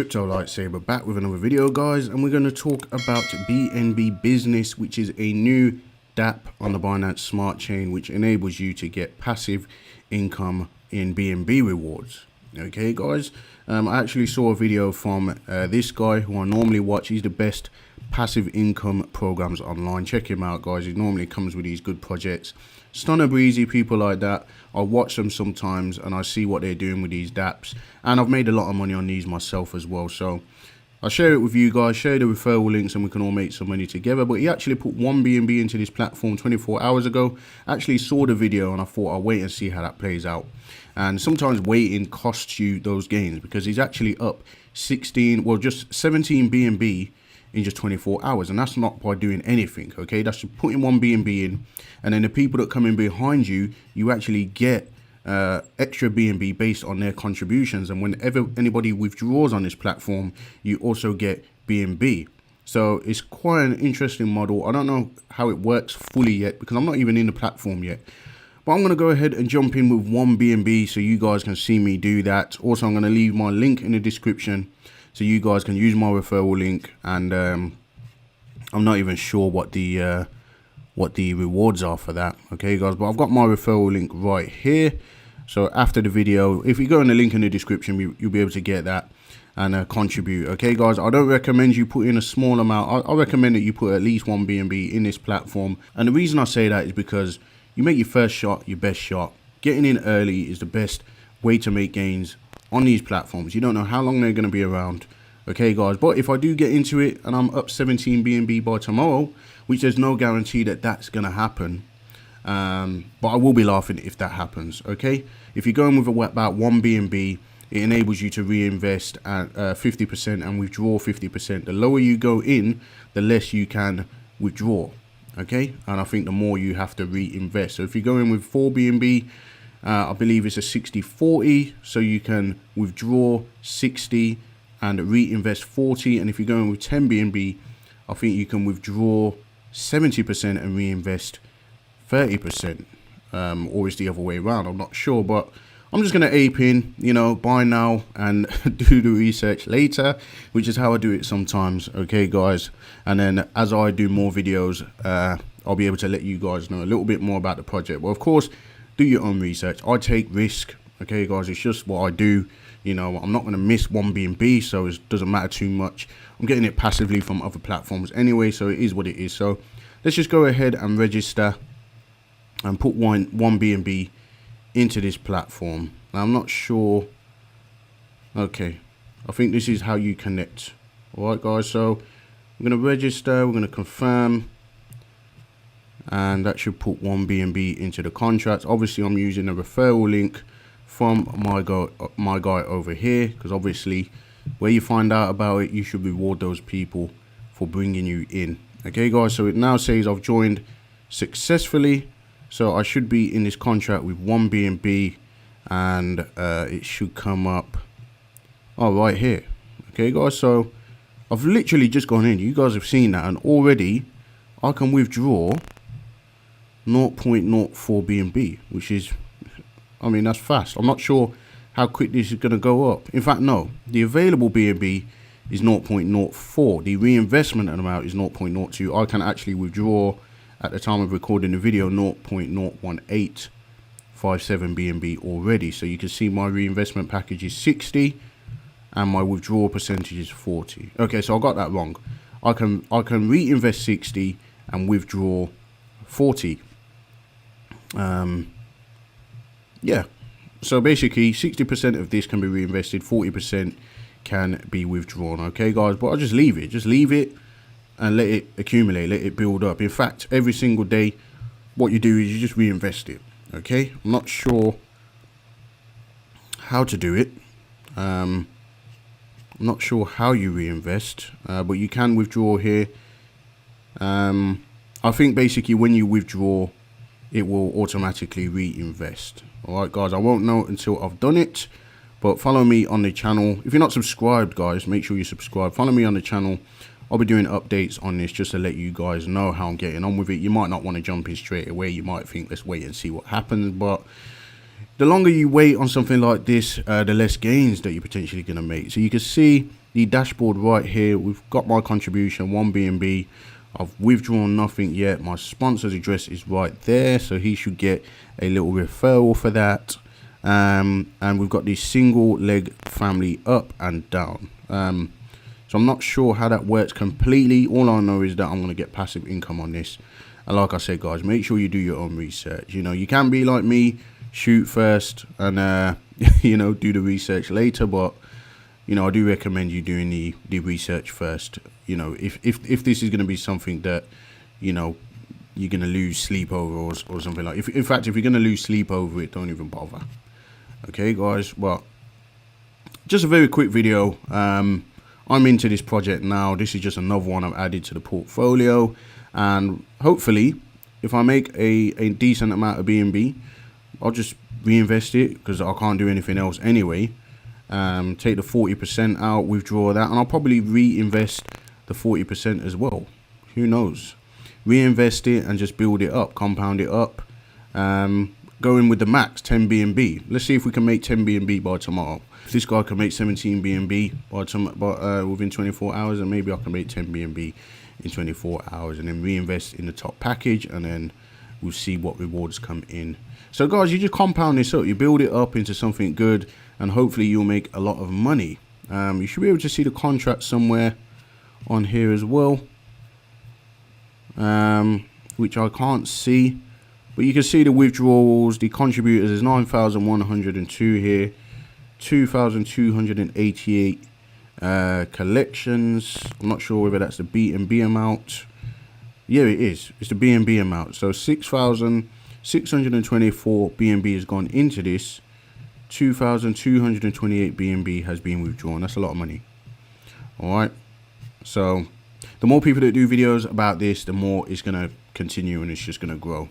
Crypto Lightsaber back with another video, guys, and we're going to talk about BNB Business, which is a new DApp on the Binance Smart Chain, which enables you to get passive income in BNB rewards. Okay, guys, I actually saw a video from this guy who I normally watch. He's the best passive income programs online. Check him out, guys. He normally comes with these good projects. Stunner Breezy, people like that. I watch them sometimes and I see what they're doing with these DApps, and I've made a lot of money on these myself as well. So I'll share it with you guys, share the referral links, and we can all make some money together. But he actually put 1 BNB into this platform 24 hours ago. Actually saw the video and I thought I'll wait and see how that plays out. And sometimes waiting costs you those gains, because he's actually up 16, well, just 17 BNB in just 24 hours, and that's not by doing anything. Okay, that's just putting 1 BNB in, and then the people that come in behind you, you actually get extra BNB based on their contributions, and whenever anybody withdraws on this platform, you also get BNB. So it's quite an interesting model. I don't know how it works fully yet because I'm not even in the platform yet, but I'm going to go ahead and jump in with 1 BNB so you guys can see me do that. Also, I'm going to leave my link in the description so you guys can use my referral link, and I'm not even sure what the rewards are for that. Okay, guys, but I've got my referral link right here. So after the video, if you go in the link in the description, you'll be able to get that and contribute. Okay, guys, I don't recommend you put in a small amount. I recommend that you put at least 1 BNB in this platform, and the reason I say that is because you make your first shot your best shot. Getting in early is the best way to make gains on these platforms. You don't know how long they're going to be around. Okay, guys, but if I do get into it and I'm up 17 BNB by tomorrow, which there's no guarantee that that's going to happen, but I will be laughing if that happens. Okay, if you're going with about 1 BNB, it enables you to reinvest at 50% and withdraw 50%. The lower you go in, the less you can withdraw. Okay, and I think the more you have to reinvest. So if you go in with 4 BNB, I believe it's a 60-40, so you can withdraw 60 and reinvest 40. And if you're going with 10 BNB, I think you can withdraw 70% and reinvest 30%, or it's the other way around. I'm not sure, but I'm just going to ape in, you know, buy now and do the research later, which is how I do it sometimes. Okay, guys, and then as I do more videos, I'll be able to let you guys know a little bit more about the project. But of course, do your own research. I take risk. Okay, guys, it's just what I do. You know, I'm not going to miss 1 BNB, so it doesn't matter too much. I'm getting it passively from other platforms anyway, so it is what it is. So let's just go ahead and register and put 1 BNB into this platform. Now, I'm not sure. Okay, I think this is how you connect. All right, guys, so we're going to register, we're going to confirm, and that should put 1 BNB into the contract. Obviously, I'm using a referral link from my guy over here, because obviously where you find out about it, you should reward those people for bringing you in. Okay, guys, so it now says I've joined successfully, so I should be in this contract with 1 BNB, and it should come up right here. Okay, guys, so I've literally just gone in. You guys have seen that, and already I can withdraw 0.04 BNB, which is, I mean, that's fast. I'm not sure how quick this is going to go up. In fact, no, the available BNB is 0.04. The reinvestment amount is 0.02. I can actually withdraw, at the time of recording the video, 0.01857 BNB already. So you can see my reinvestment package is 60 and my withdrawal percentage is 40. Okay, so I got that wrong. I can reinvest 60 and withdraw 40. Yeah, so basically 60% of this can be reinvested, 40% can be withdrawn. Okay, guys, but I'll just leave it and let it accumulate, let it build up. In fact, every single day what you do is you just reinvest it. Okay, I'm not sure how to do it. I'm not sure how you reinvest, but you can withdraw here. I think basically when you withdraw, it will automatically reinvest. All right, guys, I won't know until I've done it, but follow me on the channel. If you're not subscribed, guys, make sure you subscribe. Follow me on the channel. I'll be doing updates on this just to let you guys know how I'm getting on with it. You might not want to jump in straight away. You might think, let's wait and see what happens, but the longer you wait on something like this, the less gains that you're potentially going to make. So you can see the dashboard right here, we've got my contribution 1 BNB. I've withdrawn nothing yet. My sponsor's address is right there, so he should get a little referral for that. And we've got the single leg family up and down. So I'm not sure how that works completely. All I know is that I'm going to get passive income on this. And like I said, guys, make sure you do your own research. You know, you can be like me, shoot first and, you know, do the research later. But, you know, I do recommend you doing the research first. You know, if this is going to be something that, you know, you're going to lose sleep over or something like that. In fact, if you're going to lose sleep over it, don't even bother. Okay, guys. Well, just a very quick video. I'm into this project now. This is just another one I've added to the portfolio. And hopefully, if I make a decent amount of BNB, I'll just reinvest it because I can't do anything else anyway. Take the 40% out, withdraw that, and I'll probably reinvest the 40% as well. Who knows? Reinvest it and just build it up, compound it up. Going with the max 10 BNB. Let's see if we can make 10 BNB by tomorrow. If this guy can make 17 BNB within 24 hours, and maybe I can make 10 BNB in 24 hours and then reinvest in the top package, and then we'll see what rewards come in. So guys, you just compound this up, you build it up into something good, and hopefully you'll make a lot of money. You should be able to see the contract somewhere on here as well, which I can't see, but you can see the withdrawals. The contributors is 9,102 here, 2,288 collections. I'm not sure whether that's the BNB amount. Yeah, it is. It's the BNB amount. So 6,624 BNB has gone into this. 2,228 BNB has been withdrawn. That's a lot of money. All right. So the more people that do videos about this, the more it's going to continue and it's just going to grow.